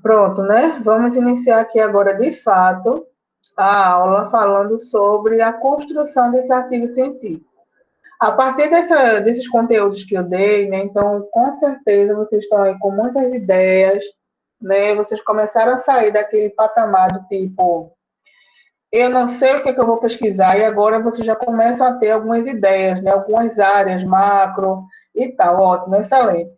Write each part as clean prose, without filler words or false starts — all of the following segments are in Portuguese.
Pronto, né? Vamos iniciar aqui agora, de fato, a aula falando sobre a construção desse artigo científico. A partir desses conteúdos que eu dei, né? Então, com certeza, vocês estão aí com muitas ideias, né? Vocês começaram a sair daquele patamar do tipo, eu não sei o que, é que eu vou pesquisar, e agora vocês já começam a ter algumas ideias, né? Algumas áreas, macro e tal. Ótimo, excelente.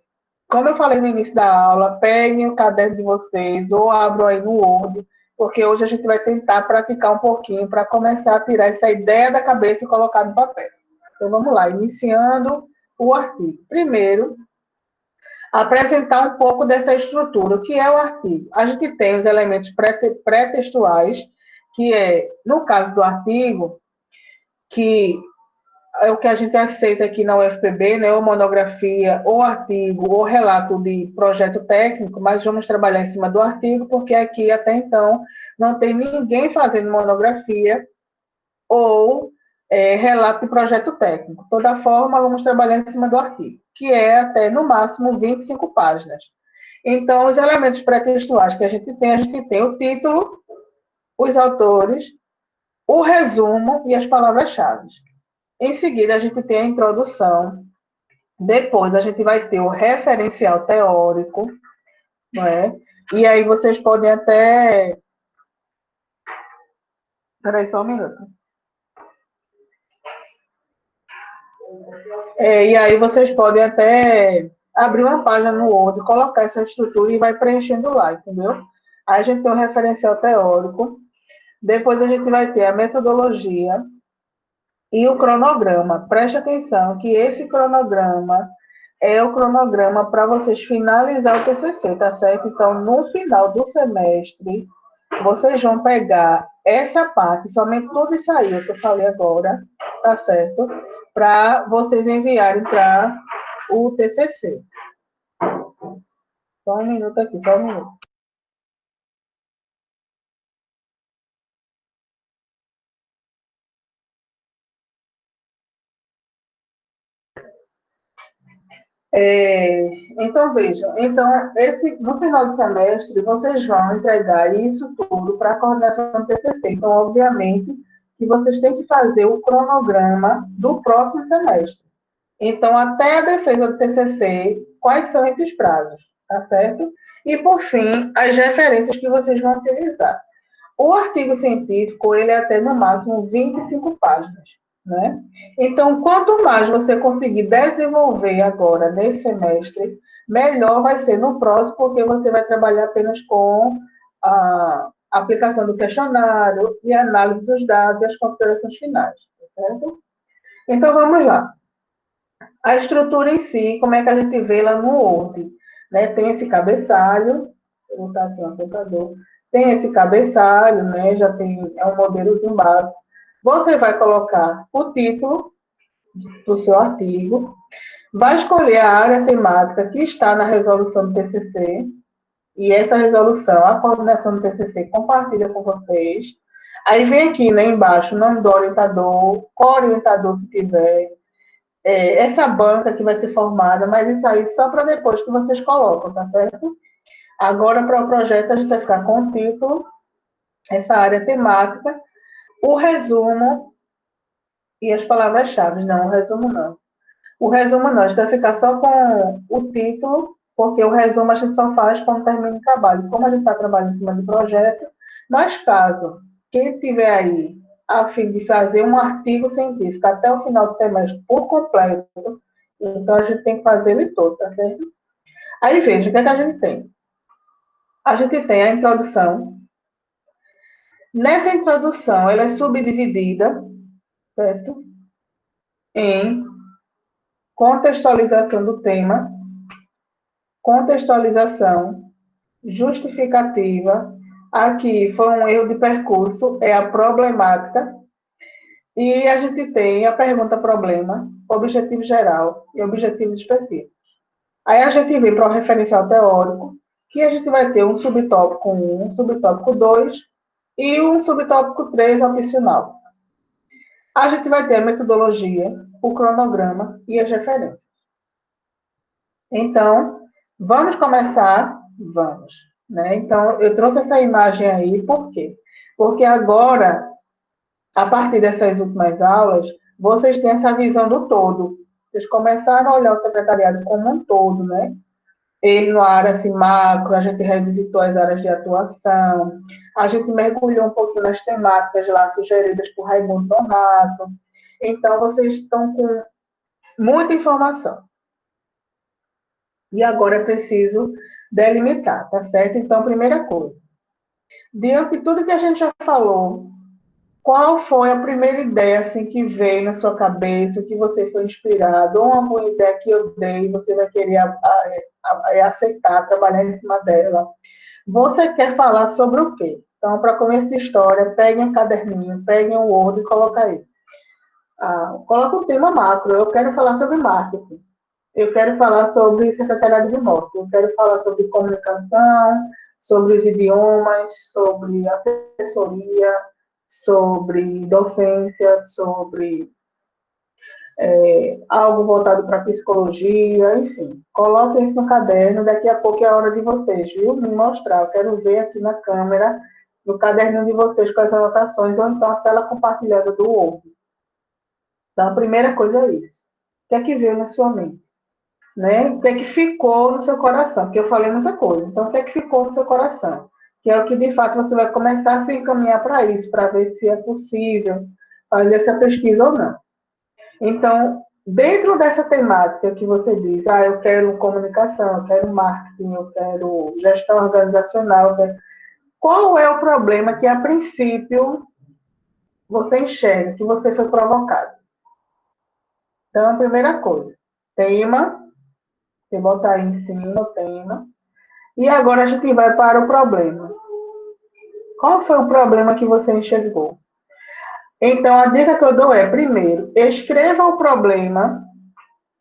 Como eu falei no início da aula, peguem o caderno de vocês ou abram aí no Word, porque hoje a gente vai tentar praticar um pouquinho para começar a tirar essa ideia da cabeça e colocar no papel. Então vamos lá, iniciando o artigo. Primeiro, apresentar um pouco dessa estrutura. O que é o artigo? A gente tem os elementos pré-textuais, que é, no caso do artigo, que é o que a gente aceita aqui na UFPB, né, ou monografia, ou artigo, ou relato de projeto técnico, mas vamos trabalhar em cima do artigo, porque aqui, até então, não tem ninguém fazendo monografia ou relato de projeto técnico. De toda forma, vamos trabalhar em cima do artigo, que é até, no máximo, 25 páginas. Então, os elementos pré-textuais que a gente tem o título, os autores, o resumo e as palavras-chave. Em seguida, a gente tem a introdução. Depois, a gente vai ter o referencial teórico, não é? E aí vocês podem até. Espera aí só um minuto. E aí vocês podem até abrir uma página no Word, colocar essa estrutura e vai preenchendo lá, entendeu? Aí a gente tem o referencial teórico. Depois a gente vai ter a metodologia e o cronograma. Preste atenção que esse cronograma é o cronograma para vocês finalizar o TCC, tá certo? Então, no final do semestre, vocês vão pegar essa parte, somente tudo isso aí que eu falei agora, tá certo? Para vocês enviarem para o TCC. Só um minuto aqui, só um minuto. Então, vejam, no final do semestre, vocês vão entregar isso tudo para a coordenação do TCC. Então, obviamente, que vocês têm que fazer o cronograma do próximo semestre. Então, até a defesa do TCC, quais são esses prazos, tá certo? E, por fim, as referências que vocês vão utilizar. O artigo científico, ele é até, no máximo, 25 páginas, né? Então, quanto mais você conseguir desenvolver agora, nesse semestre, melhor vai ser no próximo, porque você vai trabalhar apenas com a aplicação do questionário e a análise dos dados e as considerações finais, tá certo? Então, vamos lá. A estrutura em si, como é que a gente vê lá no Word? Né? Tem esse cabeçalho, vou botar aqui um computador, tem esse cabeçalho, né? Já tem, é um modelozinho básico. Você vai colocar o título do seu artigo, vai escolher a área temática que está na resolução do TCC, e essa resolução, a coordenação do TCC compartilha com vocês. Aí vem aqui, né, embaixo, nome do orientador, co-orientador se tiver, essa banca que vai ser formada, mas isso aí só para depois que vocês colocam, tá certo? Agora, para o projeto, a gente vai ficar com o título, essa área temática, o resumo e as palavras-chave. Não, o resumo não. O resumo não, a gente vai ficar só com o título, porque o resumo a gente só faz quando termina o trabalho. Como a gente está trabalhando em cima de projeto, mas caso quem tiver aí a fim de fazer um artigo científico até o final do semestre por completo, então a gente tem que fazer ele todo, tá certo? Aí veja, o que é que a gente tem? A gente tem a introdução. Nessa introdução, ela é subdividida, certo? Em contextualização do tema, contextualização, justificativa. Aqui foi um erro de percurso, é a problemática. E a gente tem a pergunta-problema, objetivo geral e objetivos específicos. Aí a gente vem para o referencial teórico, que a gente vai ter um subtópico 1, um subtópico 2 e um subtópico 3 opcional. A gente vai ter a metodologia, o cronograma e as referências. Então, vamos começar? Vamos. né? Então, eu trouxe essa imagem aí, por quê? Porque agora, a partir dessas últimas aulas, vocês têm essa visão do todo. Vocês começaram a olhar o secretariado como um todo, né? Ele, na área assim, macro, a gente revisitou as áreas de atuação, a gente mergulhou um pouquinho nas temáticas lá sugeridas por Raimundo Donato. Então, vocês estão com muita informação. E agora é preciso delimitar, tá certo? Então, primeira coisa, diante de tudo que a gente já falou, qual foi a primeira ideia assim, que veio na sua cabeça, o que você foi inspirado, ou uma boa ideia que eu dei, você vai querer aceitar, trabalhar em cima dela? Você quer falar sobre o quê? Então, para começo de história, peguem um caderninho, peguem um Word e coloca aí. Coloca um tema macro. Eu quero falar sobre marketing. Eu quero falar sobre secretariado de moto. Eu quero falar sobre comunicação, sobre os idiomas, sobre assessoria, sobre docência, sobre algo voltado para psicologia, enfim. Coloquem isso no caderno, daqui a pouco é a hora de vocês, viu? Me mostrar. Eu quero ver aqui na câmera, no caderninho de vocês, com as anotações, ou então a tela compartilhada do Word. Então, a primeira coisa é isso. O que é que veio na sua mente? Né? O que é que ficou no seu coração? Porque eu falei muita coisa. Então, o que é que ficou no seu coração? Que é o que, de fato, você vai começar a se encaminhar para isso, para ver se é possível fazer essa pesquisa ou não. Então, dentro dessa temática que você diz, eu quero comunicação, eu quero marketing, eu quero gestão organizacional, qual é o problema que, a princípio, você enxerga, que você foi provocado? Então, a primeira coisa, tema, você bota aí em cima o tema, e agora a gente vai para o problema. Qual foi o problema que você enxergou? Então, a dica que eu dou é, primeiro, escreva o problema.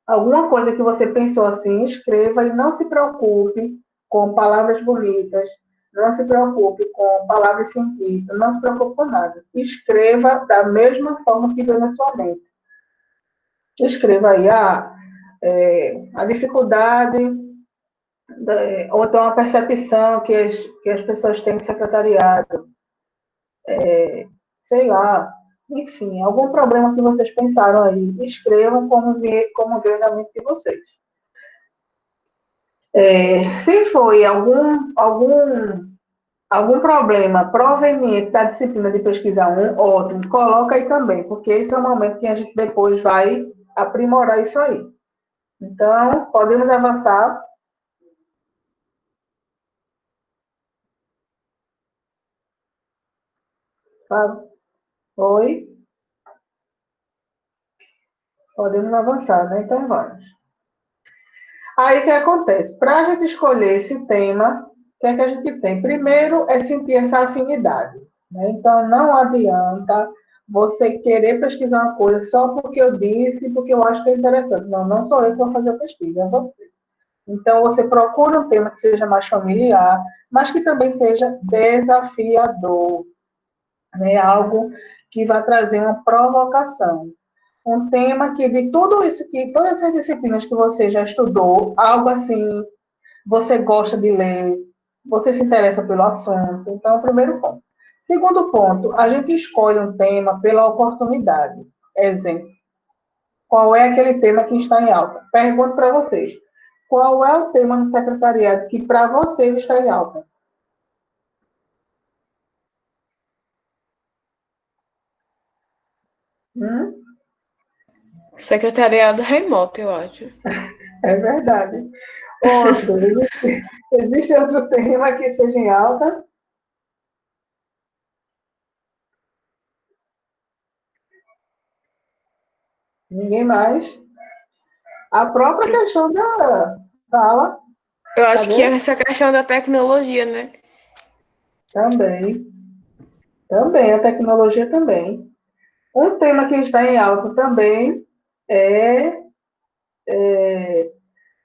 Alguma coisa que você pensou assim, escreva e não se preocupe com palavras bonitas, não se preocupe com palavras científicas, não se preocupe com nada. Escreva da mesma forma que veio na sua mente. Escreva aí a dificuldade, ou então a percepção que as pessoas têm de secretariado. Sei lá, enfim, algum problema que vocês pensaram aí. Escrevam como veio na mente de vocês. Se foi algum problema proveniente da disciplina de pesquisa 1, ótimo, coloca aí também, porque esse é o momento que a gente depois vai aprimorar isso aí. Então, podemos avançar. Oi? Podemos avançar, né? Então, vamos. Aí, o que acontece? Para a gente escolher esse tema, o que é que a gente tem? Primeiro, é sentir essa afinidade. Né? Então, não adianta você querer pesquisar uma coisa só porque eu disse, porque eu acho que é interessante. Não, não sou eu que vou fazer a pesquisa, é você. Então, você procura um tema que seja mais familiar, mas que também seja desafiador. Né? Algo que vai trazer uma provocação. Um tema que, de tudo isso, que todas essas disciplinas que você já estudou, algo assim, você gosta de ler, você se interessa pelo assunto. Então, primeiro ponto. Segundo ponto, a gente escolhe um tema pela oportunidade. Exemplo, qual é aquele tema que está em alta? Pergunto para vocês, qual é o tema no secretariado que para vocês está em alta? Hum? Secretariado remoto, eu acho. É verdade. Outro, existe outro tema que seja em alta? Ninguém mais? A própria questão da sala, Eu acho que é cadê? essa questão da tecnologia, né? Também. Também, a tecnologia também. Um tema que está em alta também é,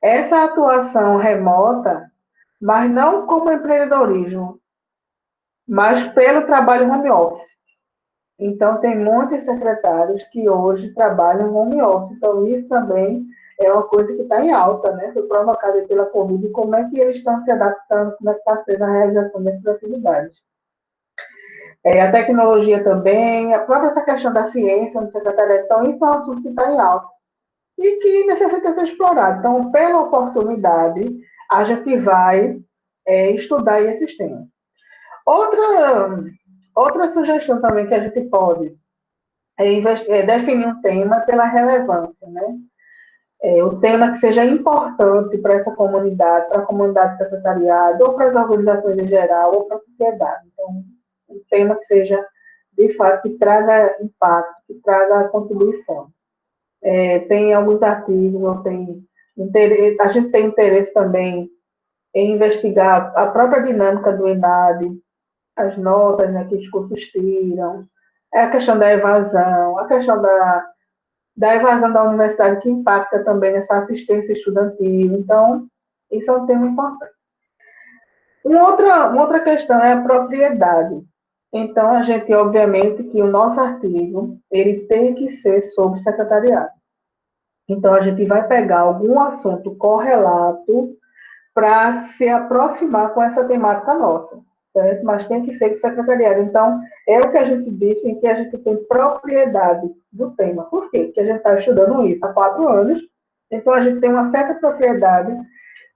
essa atuação remota, mas não como empreendedorismo, mas pelo trabalho home office. Então, tem muitos secretários que hoje trabalham home office. Então, isso também é uma coisa que está em alta, né? Foi provocada pela Covid, e como é que eles estão se adaptando, como é que está sendo a realização dessas atividades. A tecnologia também, a própria essa questão da ciência no secretariado, então isso é um assunto que está em alta e que necessita ser explorado. Então, pela oportunidade, a gente vai estudar esses temas. Outra sugestão também que a gente pode definir um tema pela relevância, né? O tema que seja importante para essa comunidade, para a comunidade do secretariado, ou para as organizações em geral, ou para a sociedade. Então, um tema que seja, de fato, que traga impacto, que traga contribuição. Tem alguns artigos, a gente tem interesse também em investigar a própria dinâmica do ENAD, as notas, né, que os cursos tiram, a questão da evasão, a questão da evasão da universidade, que impacta também nessa assistência estudantil. Então, isso é um tema importante. Uma outra questão é a propriedade. Então, a gente, obviamente, que o nosso artigo, ele tem que ser sobre secretariado. Então, a gente vai pegar algum assunto correlato para se aproximar com essa temática nossa, certo? Mas tem que ser do secretariado. Então, é o que a gente diz em que a gente tem propriedade do tema. Por quê? Porque a gente está estudando isso há 4 anos, então a gente tem uma certa propriedade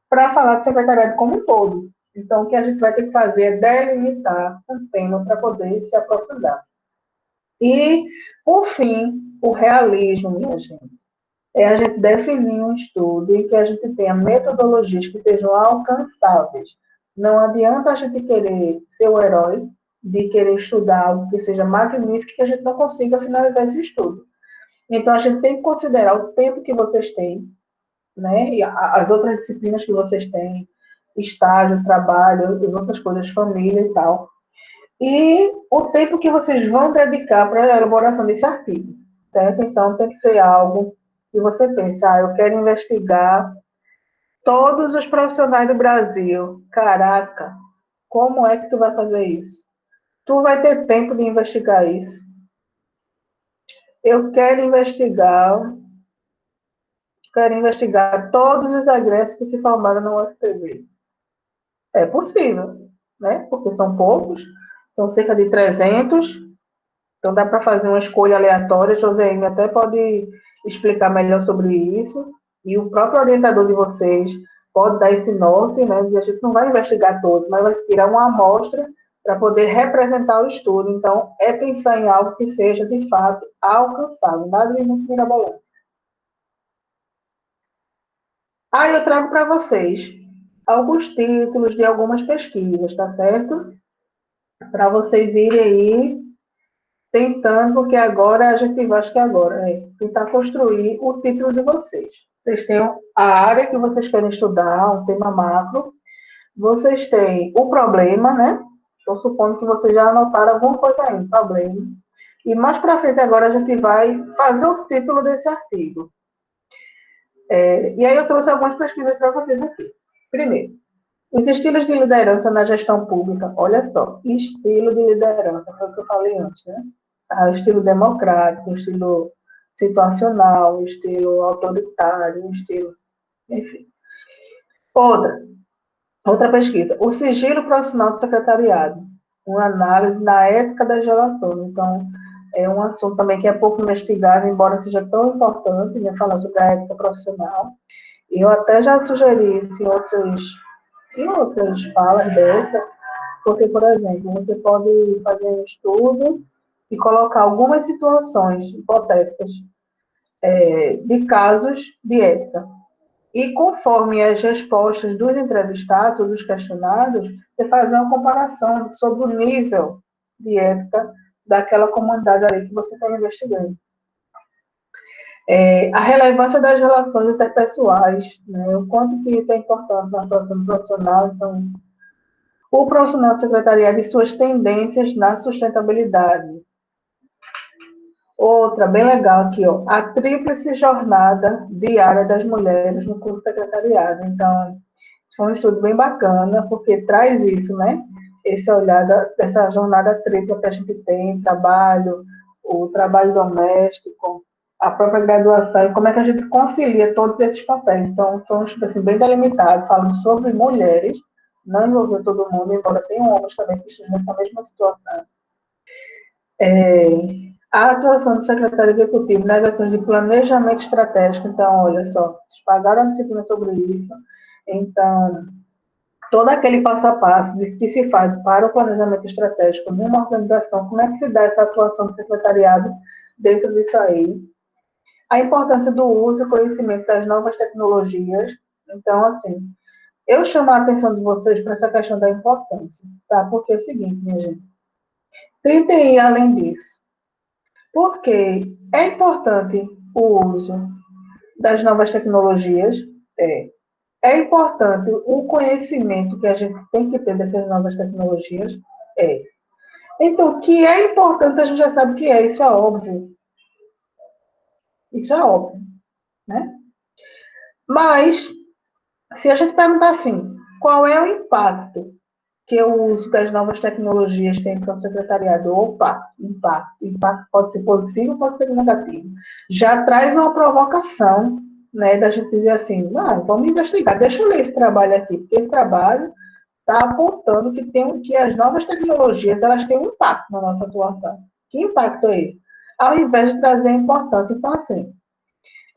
para falar do secretariado como um todo. Então, o que a gente vai ter que fazer é delimitar um tema para poder se aprofundar. E, por fim, o realismo, minha gente. A gente definir um estudo em que a gente tenha metodologias que sejam alcançáveis. Não adianta a gente querer ser o herói, de querer estudar algo que seja magnífico, que a gente não consiga finalizar esse estudo. Então, a gente tem que considerar o tempo que vocês têm, né? E as outras disciplinas que vocês têm, estágio, trabalho, e outras coisas, família e tal. E o tempo que vocês vão dedicar para a elaboração desse artigo, certo? Então, tem que ser algo que você pense, eu quero investigar todos os profissionais do Brasil. Caraca, como é que tu vai fazer isso? Tu vai ter tempo de investigar isso? Eu quero investigar todos os egressos que se formaram na UFPB. É possível, né? Porque são poucos, são cerca de 300, então dá para fazer uma escolha aleatória. Joseine até pode explicar melhor sobre isso, e o próprio orientador de vocês pode dar esse norte, né? E a gente não vai investigar todos, mas vai tirar uma amostra para poder representar o estudo. Então, é pensar em algo que seja, de fato, alcançável, nada de muito mirabolante. Aí eu trago para vocês alguns títulos de algumas pesquisas, tá certo? Para vocês irem aí tentando, porque agora a gente vai, acho que agora, tentar construir o título de vocês. Vocês têm a área que vocês querem estudar, um tema macro. Vocês têm o problema, né? Estou supondo que vocês já anotaram alguma coisa aí, problema. E mais para frente agora a gente vai fazer o título desse artigo. E aí eu trouxe algumas pesquisas para vocês aqui. Primeiro, os estilos de liderança na gestão pública. Olha só, estilo de liderança, foi o que eu falei antes, né? Estilo democrático, estilo situacional, estilo autoritário, estilo... Enfim. Outra pesquisa. O sigilo profissional do secretariado. Uma análise na ética das relações. Então, é um assunto também que é pouco investigado, embora seja tão importante, né, falar sobre a ética profissional. Eu até já sugeri isso em outras falas dessa, porque, por exemplo, você pode fazer um estudo e colocar algumas situações hipotéticas de casos de ética. E conforme as respostas dos entrevistados ou dos questionados, você faz uma comparação sobre o nível de ética daquela comunidade ali que você está investigando. A relevância das relações interpessoais, né? O quanto que isso é importante na atuação profissional. Então, o profissional de secretariado e suas tendências na sustentabilidade. Outra, bem legal aqui, ó, a tríplice jornada diária das mulheres no curso de secretariado. Então, foi um estudo bem bacana, porque traz isso, né? Esse olhar dessa jornada tripla que a gente tem, o trabalho doméstico, a própria graduação e como é que a gente concilia todos esses papéis. Então, foi um estudo assim, bem delimitado, falando sobre mulheres, não envolveu todo mundo, embora tenham homens também que estejam nessa mesma situação. A atuação do secretário executivo nas ações de planejamento estratégico, então, olha só, vocês pagaram a disciplina sobre isso, então, todo aquele passo a passo que se faz para o planejamento estratégico de uma organização, como é que se dá essa atuação do secretariado dentro disso aí? A importância do uso e conhecimento das novas tecnologias. Então, assim, eu chamo a atenção de vocês para essa questão da importância, tá? Porque é o seguinte, minha gente, tentem ir além disso. Porque é importante o uso das novas tecnologias, é. É importante o conhecimento que a gente tem que ter dessas novas tecnologias, é. Então, o que é importante, a gente já sabe o que é, isso é óbvio. Isso é óbvio, né? Mas, se a gente perguntar assim, qual é o impacto que o uso das novas tecnologias tem para o secretariado? Opa, impacto. Impacto pode ser positivo, pode ser negativo. Já traz uma provocação, né, da gente dizer assim, não, vamos investigar, deixa eu ler esse trabalho aqui, porque esse trabalho está apontando que as novas tecnologias elas têm um impacto na nossa atuação. Que impacto é esse? Ao invés de trazer importância. Então, assim,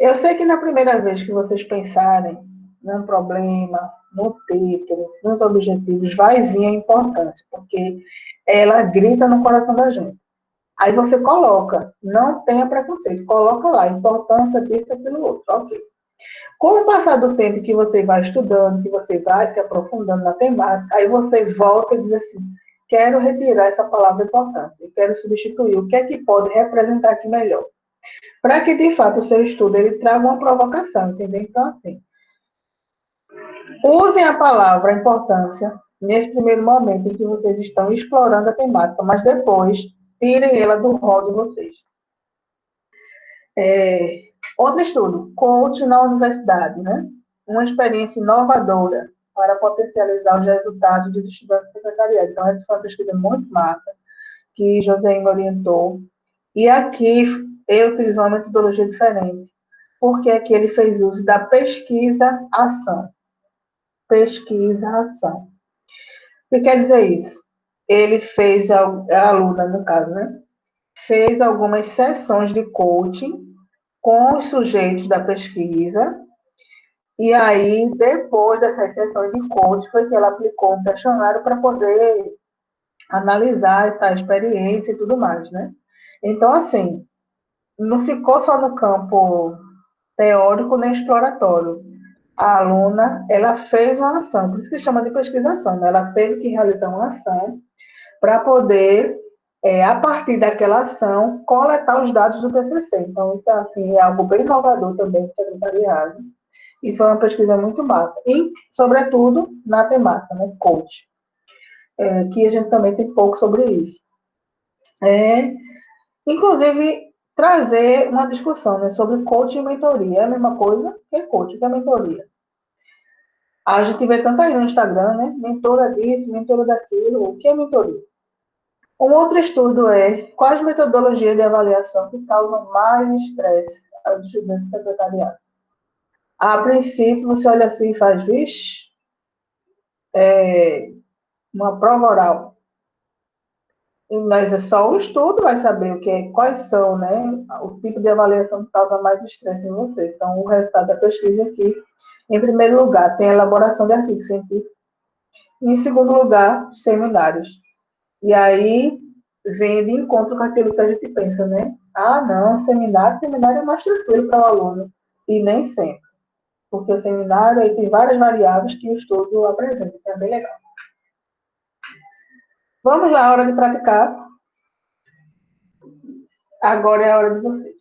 eu sei que na primeira vez que vocês pensarem num problema, no título, nos objetivos, vai vir a importância, porque ela grita no coração da gente. Aí você coloca, não tenha preconceito, coloca lá, importância disso, aquilo, outro, ok. Com o passar do tempo que você vai estudando, que você vai se aprofundando na temática, aí você volta e diz assim, quero retirar essa palavra importância, quero substituir, o que é que pode representar aqui melhor? Para que, de fato, o seu estudo ele traga uma provocação, entendeu? Então, assim, usem a palavra importância nesse primeiro momento em que vocês estão explorando a temática, mas depois tirem ela do rol de vocês. Outro estudo, coach na universidade, né? Uma experiência inovadora para potencializar os resultados dos estudantes do secretariado. Então, essa foi uma pesquisa muito massa que José me orientou. E aqui ele utilizou uma metodologia diferente, porque aqui ele fez uso da pesquisa-ação. Pesquisa-ação. O que quer dizer isso? Ele fez, a aluna, no caso, né? Fez algumas sessões de coaching com os sujeitos da pesquisa, e aí, depois dessas sessões de coaching, foi que ela aplicou um questionário para poder analisar essa experiência e tudo mais, né? Então, assim, não ficou só no campo teórico nem exploratório. A aluna, ela fez uma ação, por isso que chama de pesquisação, né? Ela teve que realizar uma ação para poder, a partir daquela ação, coletar os dados do TCC. Então, isso assim, é algo bem inovador também do secretariado. E foi uma pesquisa muito massa. E, sobretudo, na temática, né? Coach. Que a gente também tem pouco sobre isso. Inclusive, trazer uma discussão, né, sobre coach e mentoria. É a mesma coisa que coach, que é mentoria. A gente vê tanto aí no Instagram, né? Mentora disso, mentora daquilo. O que é mentoria? Um outro estudo é quais metodologias de avaliação que causam mais estresse aos estudantes de secretariado. A princípio, você olha assim e faz, vixe, uma prova oral. Mas é só o estudo vai saber o que é, quais são, né, o tipo de avaliação que causa mais estresse em você. Então, o resultado da pesquisa aqui, em primeiro lugar, tem a elaboração de artigos científicos. Em segundo lugar, seminários. E aí, vem de encontro com aquilo que a gente pensa, né? Ah, não, seminário é mais tranquilo para o aluno. E nem sempre. Porque o seminário aí tem várias variáveis que o estudo apresenta, que é bem legal. Vamos lá, hora de praticar. Agora é a hora de vocês.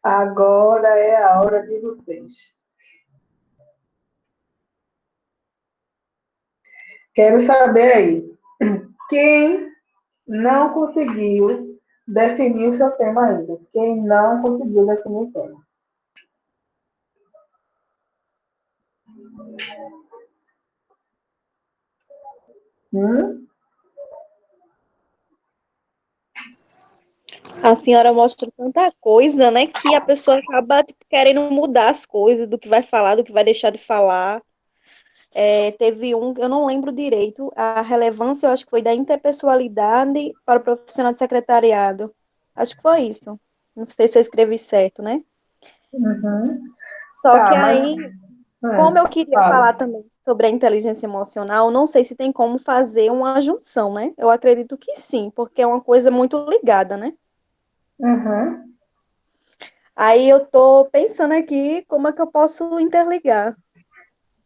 Agora é a hora de vocês. Quero saber aí, quem não conseguiu definir o seu tema ainda? Quem não conseguiu definir o tema? Hum? A senhora mostra tanta coisa, né, que a pessoa acaba tipo, querendo mudar as coisas, do que vai falar, do que vai deixar de falar. Teve eu não lembro direito, a relevância, eu acho que foi da interpessoalidade para o profissional de secretariado. Acho que foi isso. Não sei se eu escrevi certo, né? Uhum. Só que Tá, mas aí, como eu queria fala. falar também sobre a inteligência emocional, não sei se tem como fazer uma junção, né? Eu acredito que sim, porque é uma coisa muito ligada, né? Uhum. Aí eu tô pensando aqui como é que eu posso interligar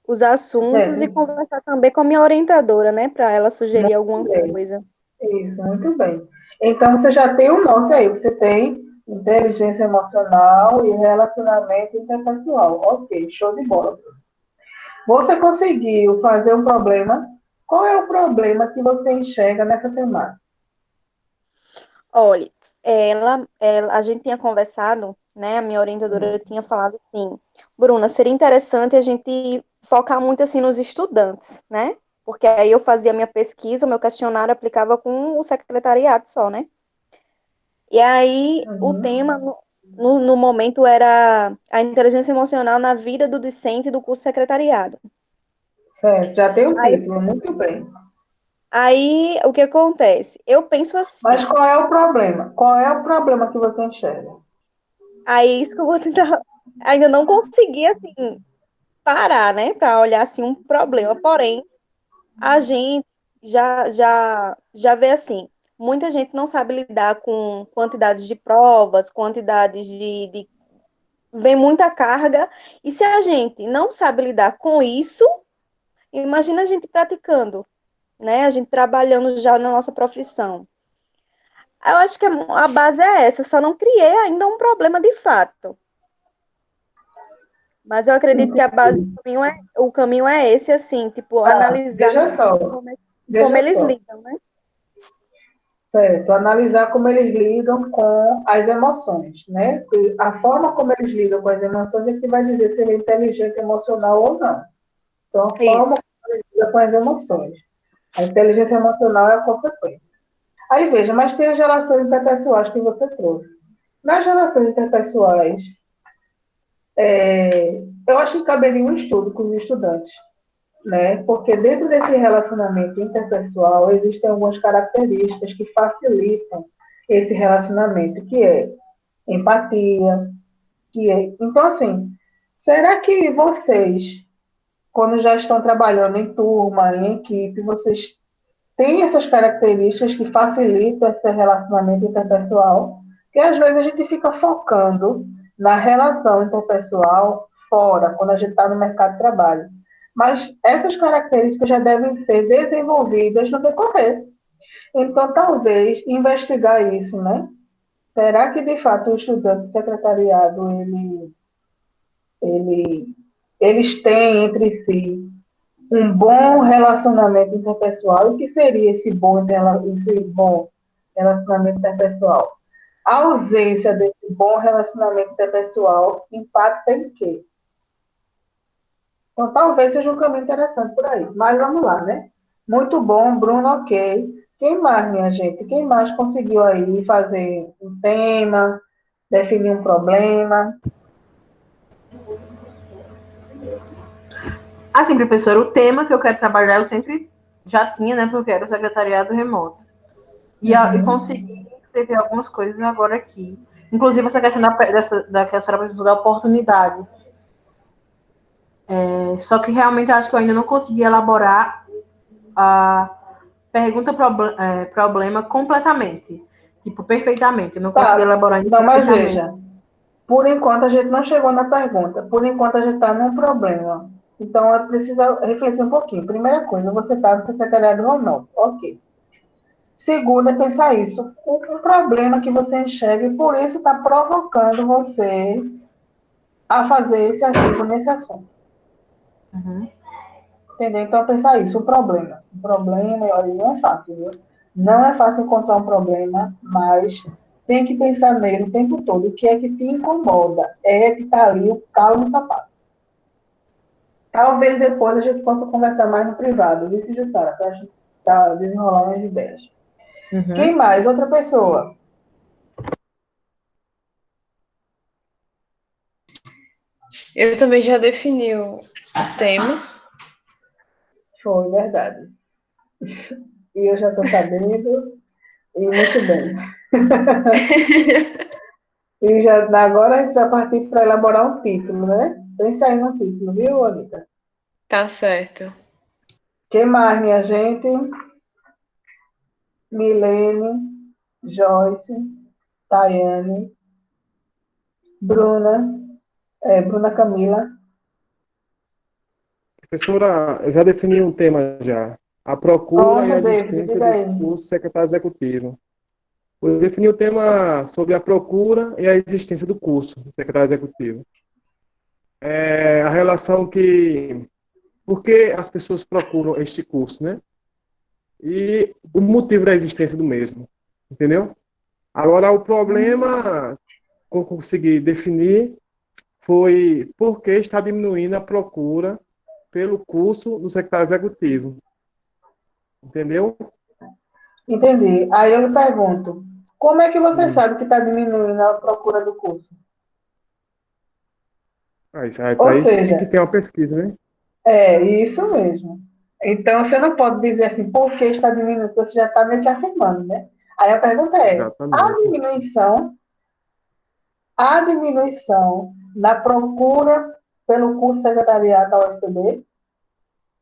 os assuntos e É, conversar também com a minha orientadora, né, para ela sugerir muito alguma bem. coisa. Isso, muito bem. Então, você já tem um norte aí. Você tem inteligência emocional e relacionamento interpessoal. Ok, show de bola. Você conseguiu fazer um problema? Qual é o problema que você enxerga nessa temática? Olha, a gente tinha conversado, né, a minha orientadora tinha falado assim, Bruna, seria interessante a gente focar muito assim nos estudantes, né? Porque aí eu fazia minha pesquisa, meu questionário aplicava com o secretariado só, né? E aí o Uhum. tema no momento era a inteligência emocional na vida do discente do curso secretariado. Certo, já tem o Aí, título, muito bem. aí o que acontece? Eu penso Mas assim, qual é o problema? Qual é o problema que você enxerga? aí isso que eu vou tentar, ainda não consegui assim parar, né, para olhar assim um problema. Porém, a gente já vê assim, muita gente não sabe lidar com quantidades de provas, quantidades vem muita carga, e se a gente não sabe lidar com isso, imagina a gente praticando, né? A gente trabalhando já na nossa profissão. Eu acho que a base é essa, só não criei ainda um problema de fato. Mas eu acredito que a base Entendi. o caminho é esse, assim, tipo, Tá, analisar como, como veja eles só. lidam, né? Certo, analisar como eles lidam com as emoções, né? E a forma como eles lidam com as emoções é que vai dizer se ele é inteligente emocional ou não. Então, a forma Isso. como ele lida com as emoções. A inteligência emocional é a consequência. Aí veja, mas tem as relações interpessoais que você trouxe. Nas relações interpessoais, eu acho que caberia um estudo com os estudantes, né? Porque dentro desse relacionamento interpessoal existem algumas características que facilitam esse relacionamento, que é empatia, que é... Então, assim, será que vocês, quando já estão trabalhando em turma, em equipe, vocês têm essas características que facilitam esse relacionamento interpessoal? Porque às vezes a gente fica focando na relação interpessoal fora, quando a gente está no mercado de trabalho. Mas essas características já devem ser desenvolvidas no decorrer. Então, talvez investigar isso, né? Será que de fato o estudante de secretariado ele, eles têm entre si um bom relacionamento interpessoal? E o que seria esse bom relacionamento interpessoal? A ausência desse bom relacionamento interpessoal impacta em quê? Então, talvez seja um caminho interessante por aí. Mas vamos lá, né? Muito bom, Bruno, ok. Quem mais, minha gente? Quem mais conseguiu aí fazer um tema, definir um problema? Assim, professor, o tema que eu quero trabalhar eu sempre já tinha, né? Porque era o secretariado remoto. E Uhum. consegui escrever algumas coisas agora aqui. Inclusive essa questão da que a senhora precisou da oportunidade. Só que realmente eu acho que eu ainda não consegui elaborar a pergunta problema completamente. Tipo, perfeitamente. Eu não consegui Tá. elaborar ainda Não, mas perfeitamente. veja. Por enquanto, a gente não chegou na pergunta. Por enquanto, a gente está num problema. Então, é preciso refletir um pouquinho. Primeira coisa, você está no secretariado ou não? Ok. Segundo, é pensar isso. Um problema que você enxerga e por isso está provocando você a fazer esse artigo nesse assunto. Uhum. Entendeu? Então, pensar isso. Um problema. Um problema, olha, não é fácil, viu? Não é fácil encontrar um problema, mas tem que pensar nele o tempo todo. O que é que te incomoda? É que está ali o calo no sapato. Talvez depois a gente possa conversar mais no privado, viu, Jussara? Para a gente desenrolar umas ideias. Quem Uhum. mais? Outra pessoa. Eu também já defini o tema. Foi, verdade. E eu já estou sabendo, e muito bem. E já, agora a gente vai partir para elaborar um título, né? Pensa aí no título, viu, Anitta? Tá certo. Quem mais, minha gente? Milene, Joyce, Tayane, Bruna, Bruna Camila. Professora, eu já defini um tema já. A procura e a Pronto, David, existência diga do aí. curso secretário executivo. Eu defini o tema sobre a procura e a existência do curso secretário executivo. A relação que... Por que as pessoas procuram este curso, né? E o motivo da existência do mesmo. Entendeu? Agora, o problema que eu consegui definir foi por que está diminuindo a procura pelo curso do secretário executivo. Entendeu? Entendi. Aí eu lhe pergunto, como é que você Hum. sabe que está diminuindo a procura do curso? Ou Para isso tem seja, que ter uma pesquisa, né? é isso mesmo. Então, você não pode dizer assim, por que está diminuindo, porque você já está meio que afirmando, né? Aí a pergunta é, Exatamente. a diminuição na procura pelo curso secretariado da UFPB,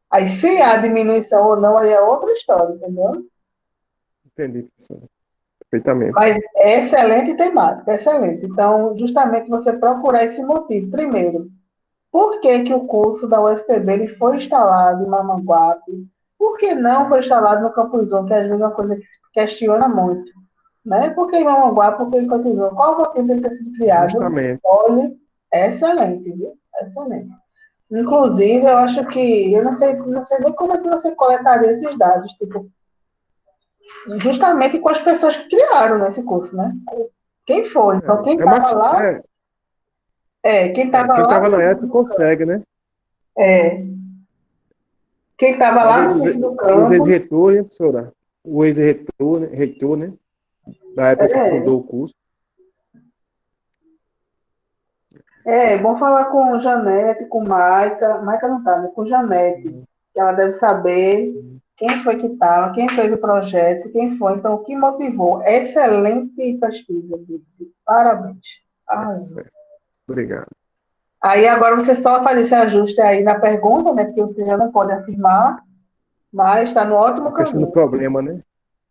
aí se há diminuição ou não, aí é outra história, entendeu? Entendi, professor. Perfeitamente. Mas é excelente temática, excelente. Então, justamente você procurar esse motivo. Primeiro, por que que o curso da UFPB ele foi instalado em Mamanguape? Por que não foi instalado no Campus 1, que às vezes é uma coisa que se questiona muito, né? Por que em Mamanguape, por que em Campus 1? Qual o motivo dele ter sido criado? Justamente. Olha, é excelente, viu? Excelente. Inclusive, eu acho que, eu não sei nem como é que você coletaria esses dados, tipo, justamente com as pessoas que criaram nesse curso, né? Quem foi? Então, quem É mais, estava lá, quem estava quem lá estava no na início época do campo, consegue, né? é, quem estava lá Talvez no início do os campo, ex-retores, né, professora? O ex-reitor, né? Da época que é, fundou o curso. bom falar com Janete, com Maica, Maica não está, né? Com Janete, que ela deve saber quem foi que estava, quem fez o projeto, quem foi, então, o que motivou. Excelente pesquisa, Vicky. Parabéns. Arrasou. Certo. Obrigado. Aí agora você só faz esse ajuste aí na pergunta, né? Porque você já não pode afirmar, mas está no ótimo A questão do caminho. problema, né?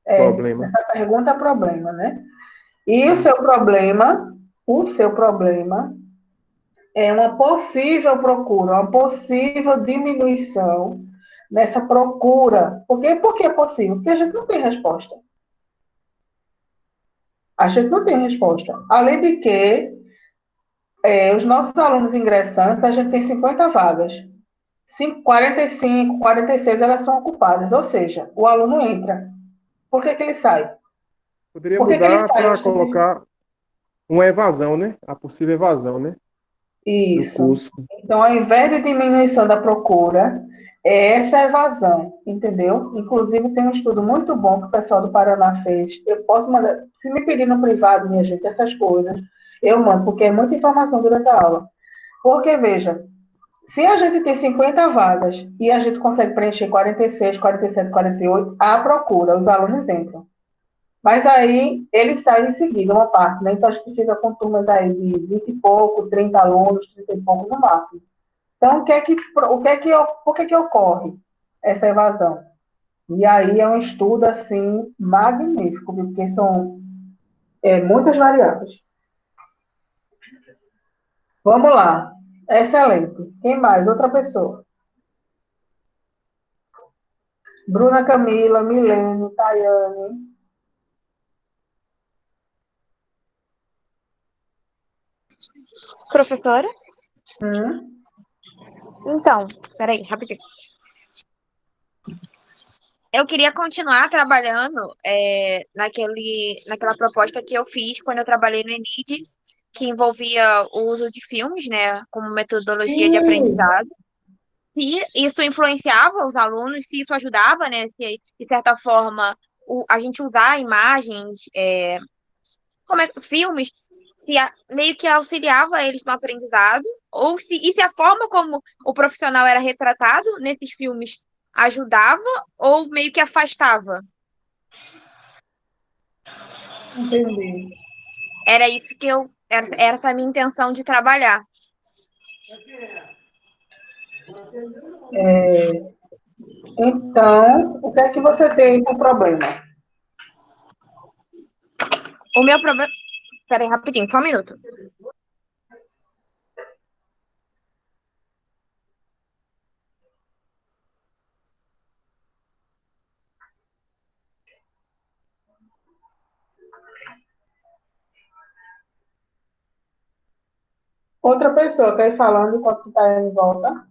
Problema. Essa pergunta é problema, né? E Isso. o seu problema é uma possível procura, uma possível diminuição nessa procura. Por que é possível? Porque a gente não tem resposta. A gente não tem resposta. Além de que, os nossos alunos ingressantes, a gente tem 50 vagas. 45, 46 elas são ocupadas. Ou seja, o aluno entra. Por que que ele sai? Poderia Por que que ele mudar sai? para colocar uma evasão, né? A possível evasão, né? Do Isso. curso. Então, ao invés de diminuição da procura, é essa evasão, entendeu? Inclusive, tem um estudo muito bom que o pessoal do Paraná fez. Eu posso mandar, se me pedir no privado, minha gente, essas coisas, eu mando, porque é muita informação durante a aula. Porque, veja, se a gente tem 50 vagas e a gente consegue preencher 46, 47, 48, há procura, os alunos entram. Mas aí eles saem em seguida, uma parte, né? Então a gente fica com turmas aí de 20 e pouco, 30 alunos, 30 e pouco no máximo. Então, por que que ocorre essa evasão? E aí é um estudo, assim, magnífico, porque são muitas variáveis. Vamos lá. Excelente. Quem mais? Outra pessoa. Bruna Camila, Milene, Tayane. Professora? Hum? Então, peraí, rapidinho. Eu queria continuar trabalhando naquela proposta que eu fiz quando eu trabalhei no ENID, que envolvia o uso de filmes, né, como metodologia de Sim. aprendizado. Se isso influenciava os alunos, se isso ajudava, né, se de certa forma a gente usar imagens, filmes meio que auxiliava eles no aprendizado, e se a forma como o profissional era retratado nesses filmes ajudava ou meio que afastava. Entendi. Era isso que era essa a minha intenção de trabalhar. Então, o que é que você tem com problema? O meu problema. Peraí, rapidinho, só um minuto. Outra pessoa quer ir falando enquanto está em volta?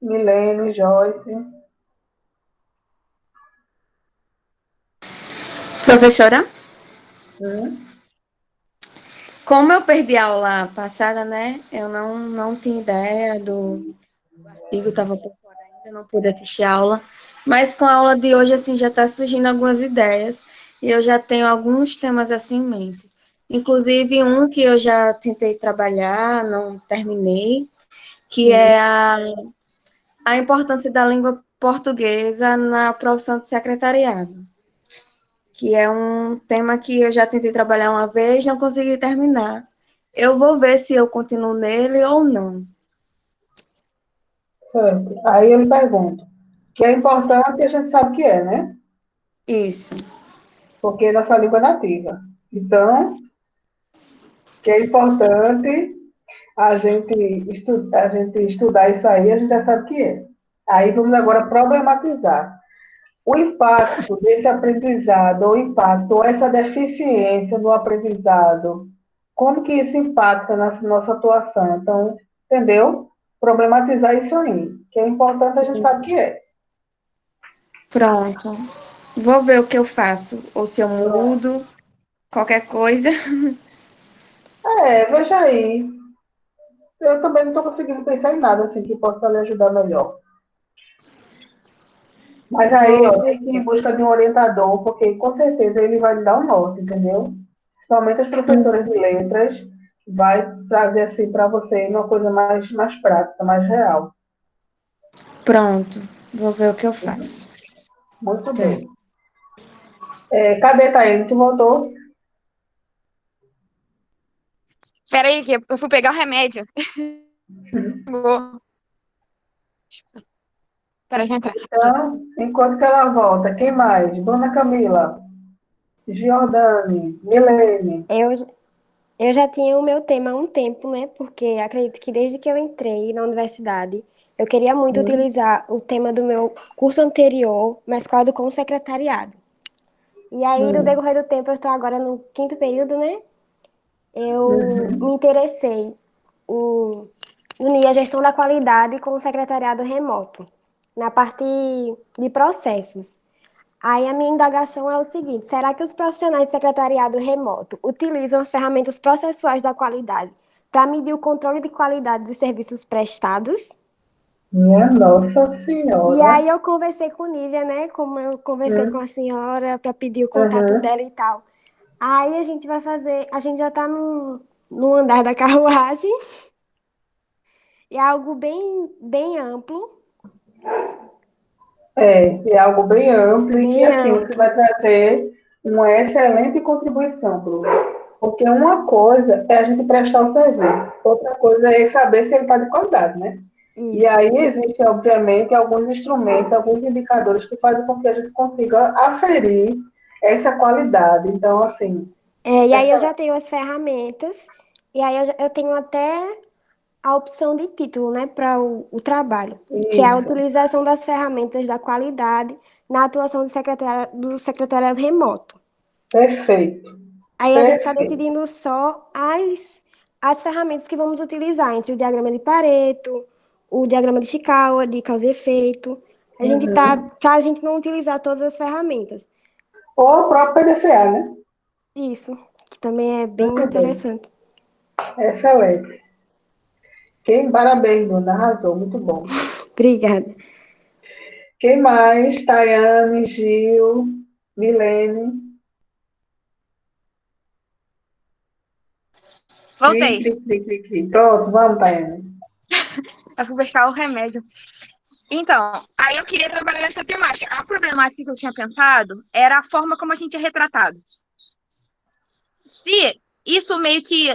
Milene, Joyce. Professora, Hum? como eu perdi a aula passada, né? Eu não tinha ideia do artigo, estava por fora ainda, não pude assistir a aula. Mas com a aula de hoje, assim, já está surgindo algumas ideias e eu já tenho alguns temas assim em mente. Inclusive um que eu já tentei trabalhar, não terminei, que é a importância da língua portuguesa na profissão de secretariado, que é um tema que eu já tentei trabalhar uma vez, não consegui terminar. Eu vou ver se eu continuo nele ou não. Certo. Aí ele pergunta. Que é importante, a gente sabe que é, né? Isso. Porque é nossa língua nativa. Então, que é importante a gente estudar isso aí, a gente já sabe que é. Aí vamos agora problematizar. O impacto desse aprendizado, ou impacto, ou essa deficiência no aprendizado, como que isso impacta na nossa atuação? Então, entendeu? Problematizar isso aí, que é importante, a gente sabe que é. Pronto. Vou ver o que eu faço, ou se eu mudo, qualquer coisa. Veja aí. Eu também não estou conseguindo pensar em nada assim que possa lhe ajudar melhor. Mas aí, Vou, ó, tem que ir em busca de um orientador, porque com certeza ele vai lhe dar um norte, entendeu? Principalmente as professoras de letras, vai trazer assim para você uma coisa mais prática, mais real. pronto. Vou ver o que eu faço. Muito Certo. bem. Cadê Thaís? Tu voltou? Peraí, que eu fui pegar o remédio. Peraí, já entrar. Então, enquanto que ela volta, quem mais? Dona Camila, Giordane, Milene. Eu já tinha o meu tema há um tempo, né? Porque acredito que desde que eu entrei na universidade, eu queria muito Hum, utilizar o tema do meu curso anterior, mesclado com o secretariado. E aí, no hum, decorrer do tempo, eu estou agora no quinto período, né? Eu me uhum. interessei em unir a gestão da qualidade com o secretariado remoto, na parte de processos. Aí a minha indagação é o seguinte: será que os profissionais de secretariado remoto utilizam as ferramentas processuais da qualidade para medir o controle de qualidade dos serviços prestados? Minha Nossa E Senhora. aí eu conversei com Nívia, né? Como eu conversei com Hum, a senhora para pedir o contato uhum. dela e tal. Aí a gente vai fazer, a gente já está no andar da carruagem, e é algo bem amplo, É algo bem amplo e que, bem assim, você vai amplo. trazer uma excelente contribuição, Bruno. Porque uma coisa é a gente prestar o serviço, outra coisa é saber se ele está de qualidade, né? E Isso. aí existem, obviamente, alguns instrumentos, alguns indicadores que fazem com que a gente consiga aferir essa qualidade. Então, assim, É, e aí eu essa, já tenho as ferramentas, e aí eu tenho até a opção de título, né, para o trabalho, que é a isso, utilização das ferramentas da qualidade na atuação do secretariado remoto. perfeito, Aí a gente está perfeito. decidindo só as ferramentas que vamos utilizar, entre o diagrama de Pareto, o diagrama de Chikawa, de causa e efeito. A gente tá, Uhum. para a gente não utilizar todas as ferramentas. Ou o próprio PDCA, né? Isso, que também é bem Muito bem, interessante. excelente. Parabéns, Bruna, arrasou, muito bom. Obrigada. Quem mais? Tayane, Gil, Milene. Voltei. Cri. Pronto, vamos, Tayane. Eu fui buscar o remédio. Então, aí eu queria trabalhar nessa temática. A problemática que eu tinha pensado era a forma como a gente é retratado. Se isso meio que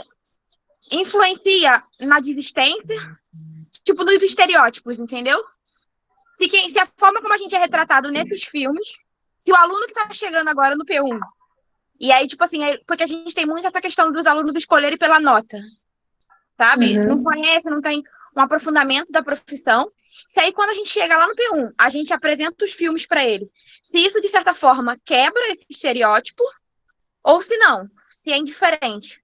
influencia na desistência, tipo, nos estereótipos, entendeu? Se a forma como a gente é retratado nesses filmes, se o aluno que tá chegando agora no P1, e aí, tipo assim, porque a gente tem muito essa questão dos alunos escolherem pela nota, sabe? Não conhece, não tem um aprofundamento da profissão. Se aí, quando a gente chega lá no P1, a gente apresenta os filmes para ele. Se isso, de certa forma, quebra esse estereótipo, ou se não, se é indiferente.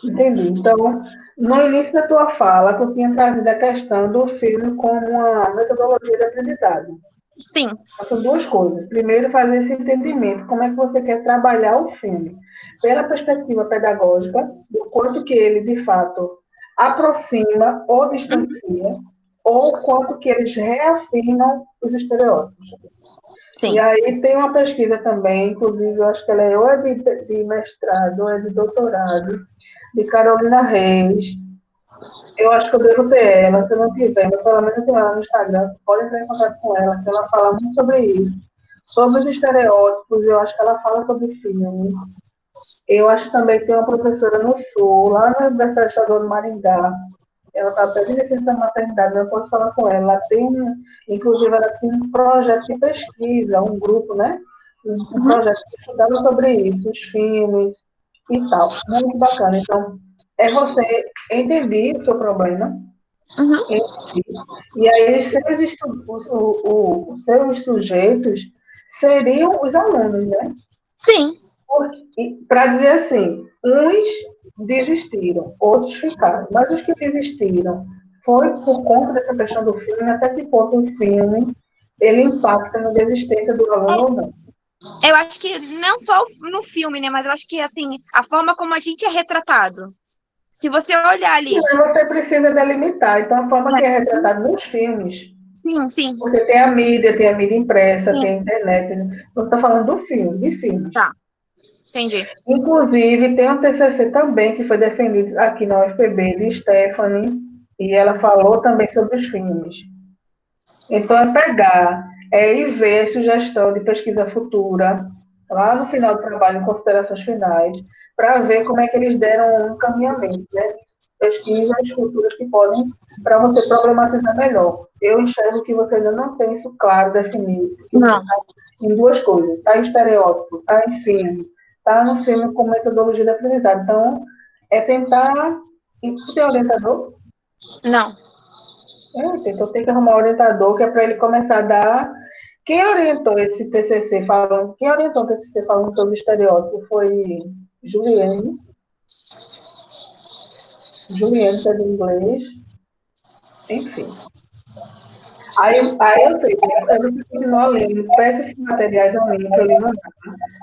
Entendi. Então, no início da tua fala, tu tinha trazido a questão do filme como uma metodologia de aprendizagem. Sim. São duas coisas. Primeiro, fazer esse entendimento, como é que você quer trabalhar o filme. Pela perspectiva pedagógica, do quanto que ele, de fato, aproxima ou distancia, ou quanto que eles reafirmam os estereótipos. Sim. E aí tem uma pesquisa também, inclusive, eu acho que ela é ou é de mestrado ou é de doutorado, de Carolina Reis. Eu acho que eu devo ter ela, se eu não tiver, mas pelo menos eu tenho ela no Instagram, você pode entrar em contato com ela, que ela fala muito sobre isso. Sobre os estereótipos, eu acho que ela fala sobre filmes. Eu acho também que tem uma professora no Sul, lá na Universidade Estadual do Maringá. Ela está pedindo licença da maternidade, eu posso falar com ela. Ela tem, inclusive, ela tem um projeto de pesquisa, um grupo, né? Um projeto estudando sobre isso, os filmes e tal. Muito bacana. Então, é você entender o seu problema, e aí os seus sujeitos seriam os alunos, né? Sim. Para dizer assim, uns desistiram, outros ficaram. Mas os que desistiram foi por conta dessa questão do filme, até que ponto o filme ele impacta na desistência do aluno ou não. Eu acho que não só no filme, né? Mas eu acho que, assim, a forma como a gente é retratado. Se você olhar ali. Sim, você precisa delimitar. Então, a forma que é retratado nos filmes. Sim. Porque tem a mídia impressa, tem a internet. Você está falando do filme, de filmes. Tá. Entendi. Inclusive, tem um TCC também que foi defendido aqui na UFPB, de Stephanie, e ela falou também sobre os filmes. Então, é pegar, ir ver a sugestão de pesquisa futura, lá no final do trabalho, em considerações finais, para ver como é que eles deram um encaminhamento, né? Pesquisas futuras que podem, para você problematizar melhor. Eu enxergo que você ainda não tem isso claro, definido. Não. Tá em duas coisas. Está em estereótipo, está em filme, está no filme com metodologia de aprendizado. Então, é tentar... Você tem orientador? Não. Então tem que arrumar um orientador, que é para ele começar a dar. Quem orientou esse TCC falando? Quem orientou o TCC falando sobre estereótipo foi Juliane. Juliane, que é de inglês. Enfim. Aí eu sei, você continua lendo, peça esses materiais ao link para eu lhe mandar,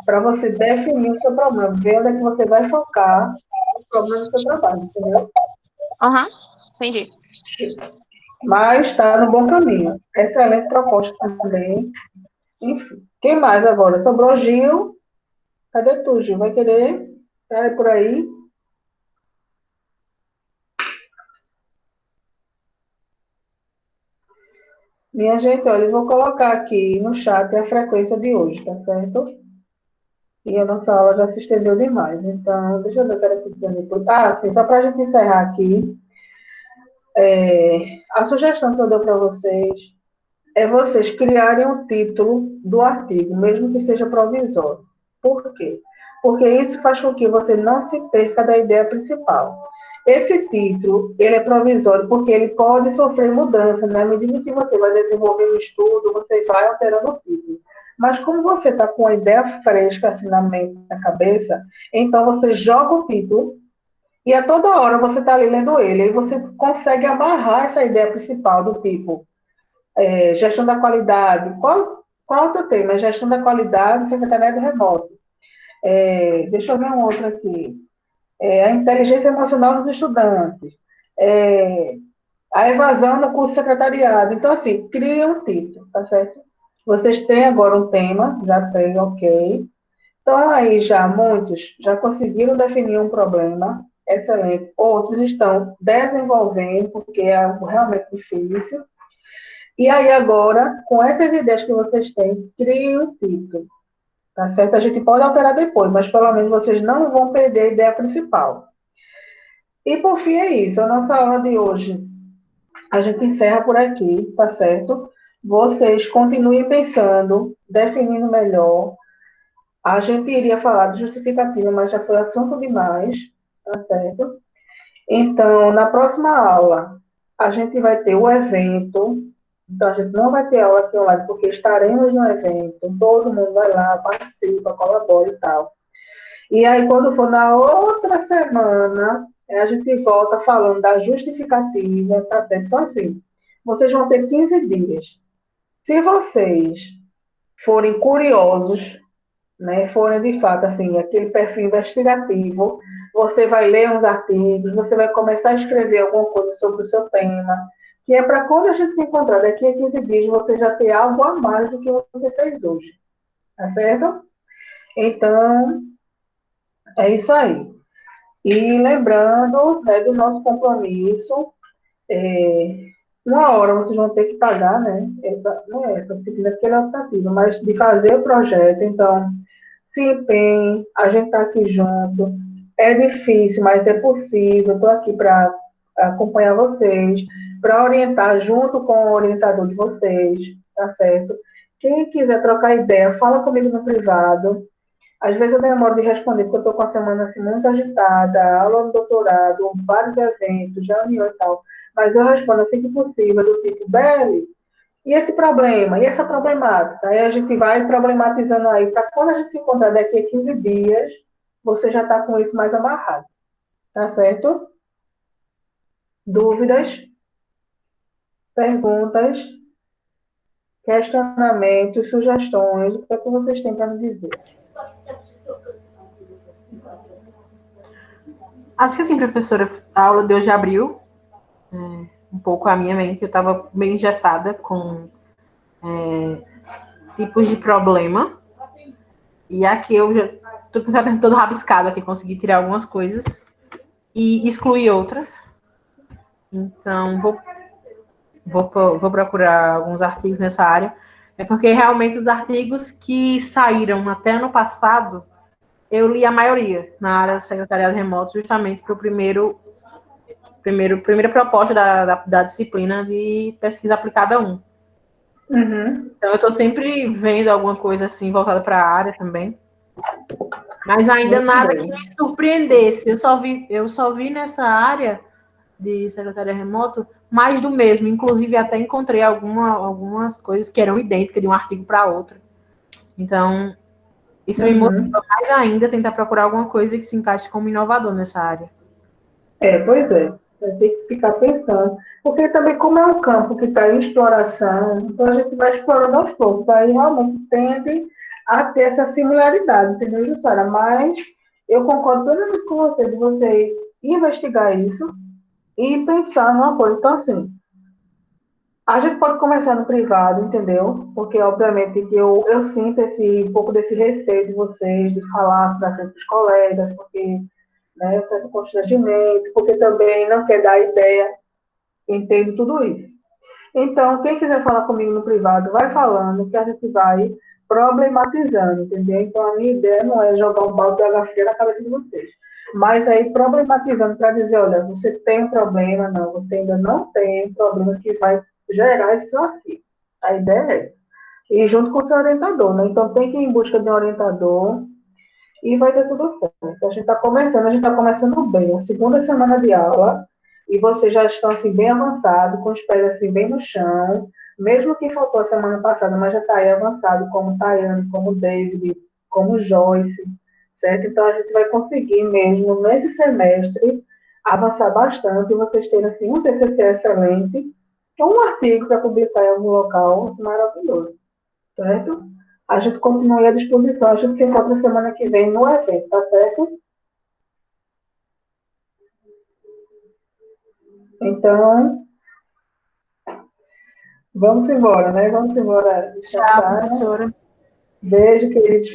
para você definir o seu problema, ver onde é que você vai focar os problemas do seu trabalho, entendeu? Entendi. Mas está no bom caminho. Excelente proposta também. Enfim. Quem mais agora? Sobrou Gil. Cadê tu, Gil? Vai querer? Tá por aí? Minha gente, olha, eu vou colocar aqui no chat a frequência de hoje, tá certo? E a nossa aula já se estendeu demais. Então, deixa eu ver, peraí, sim, só para a gente encerrar aqui. A sugestão que eu dou para vocês é vocês criarem o título do artigo, mesmo que seja provisório. Por quê? Porque isso faz com que você não se perca da ideia principal. Esse título, ele é provisório porque ele pode sofrer mudança, né? À medida que você vai desenvolver o estudo, você vai alterando o título. Mas como você está com a ideia fresca assim na mente, na cabeça, então você joga o título e a toda hora você está ali lendo ele. E você consegue amarrar essa ideia principal do tipo gestão da qualidade. Qual é o teu tema? Gestão da qualidade, secretariado remoto. Deixa eu ver um outro aqui. A inteligência emocional dos estudantes. A evasão no curso secretariado. Então, assim, cria um título, tá certo? Vocês têm agora um tema, já tem, ok. Então, aí já muitos já conseguiram definir um problema, excelente. Outros estão desenvolvendo, porque é algo realmente difícil. E aí agora, com essas ideias que vocês têm, criem um título, tá certo? A gente pode alterar depois, mas pelo menos vocês não vão perder a ideia principal. E por fim é isso, a nossa aula de hoje. A gente encerra por aqui, tá certo? Vocês continuem pensando, definindo melhor. A gente iria falar de justificativa, mas já foi assunto demais, tá certo? Então, na próxima aula, a gente vai ter o evento. Então, a gente não vai ter aula aqui online, porque estaremos no evento. Todo mundo vai lá, participa, colabora e tal. E aí, quando for na outra semana, a gente volta falando da justificativa, tá certo? Então, assim, vocês vão ter 15 dias. Se vocês forem curiosos, né, forem de fato, assim, aquele perfil investigativo, você vai ler uns artigos, você vai começar a escrever alguma coisa sobre o seu tema, que é para quando a gente se encontrar daqui a 15 dias, você já ter algo a mais do que você fez hoje. Tá certo? Então, é isso aí. E lembrando, né, do nosso compromisso, é, uma hora vocês vão ter que pagar, né? Não é essa disciplina porque ela é optativa, mas de fazer o projeto. Então, se empenhe, a gente está aqui junto. É difícil, mas é possível. Estou aqui para acompanhar vocês, para orientar junto com o orientador de vocês, tá certo? Quem quiser trocar ideia, fala comigo no privado. Às vezes eu demoro de responder, porque eu estou com a semana assim, muito agitada, aula no doutorado, vários eventos, reunião e tal. Mas eu respondo assim que possível, do tipo, Beli, e esse problema? E essa problemática? Aí a gente vai problematizando aí, para quando a gente se encontrar daqui a 15 dias, você já está com isso mais amarrado. Tá certo? Dúvidas, perguntas, questionamentos, sugestões, o que é que vocês têm para me dizer? Acho que assim, professora, a aula de hoje abriu um pouco a minha mente. Eu estava bem engessada com tipos de problema. E aqui eu já estou com o caderno todo rabiscado aqui, consegui tirar algumas coisas e excluir outras. Então, vou procurar alguns artigos nessa área. É porque realmente os artigos que saíram até ano passado, eu li a maioria na área do secretariado remoto, justamente para o primeira proposta da disciplina de pesquisa aplicada 1. Uhum. Então, eu estou sempre vendo alguma coisa assim voltada para a área também. Mas ainda nada que me surpreendesse. Eu só vi nessa área de secretária remoto mais do mesmo. Inclusive, até encontrei algumas coisas que eram idênticas de um artigo para outro. Então, isso me motiva mais ainda a tentar procurar alguma coisa que se encaixe como inovador nessa área. Pois é. Você tem que ficar pensando. Porque também, como é um campo que está em exploração, então a gente vai explorando aos poucos. Aí realmente tende a ter essa similaridade, entendeu, Jussara? Mas eu concordo plenamente com você, de você investigar isso e pensar numa coisa. Então, assim, a gente pode conversar no privado, entendeu? Porque, obviamente, que eu sinto um pouco desse receio de vocês, de falar para frente dos colegas, porque, né, certo constrangimento, porque também não quer dar ideia, entendo tudo isso. Então, quem quiser falar comigo no privado, vai falando, que a gente vai problematizando, entendeu? Então, a minha ideia não é jogar um balde de água fria na cabeça de vocês. Mas aí, problematizando para dizer, olha, você tem um problema, não, você ainda não tem um problema que vai gerar esse seu artigo. A ideia é essa. E junto com o seu orientador, né? Então, tem que ir em busca de um orientador e vai ter tudo certo. A gente está começando bem. A segunda semana de aula, e vocês já estão assim bem avançados, com os pés assim bem no chão, mesmo que faltou a semana passada, mas já está aí avançado, como Tayane, como David, como Joyce, certo? Então a gente vai conseguir mesmo, nesse semestre, avançar bastante, e vocês terem assim, um TCC excelente, um artigo para publicar em algum local maravilhoso, certo? A gente continua à disposição, a gente se encontra semana que vem no evento, tá certo? Então, Vamos embora, né? Vamos embora Tchau, descansar. professora. Beijo, queridos.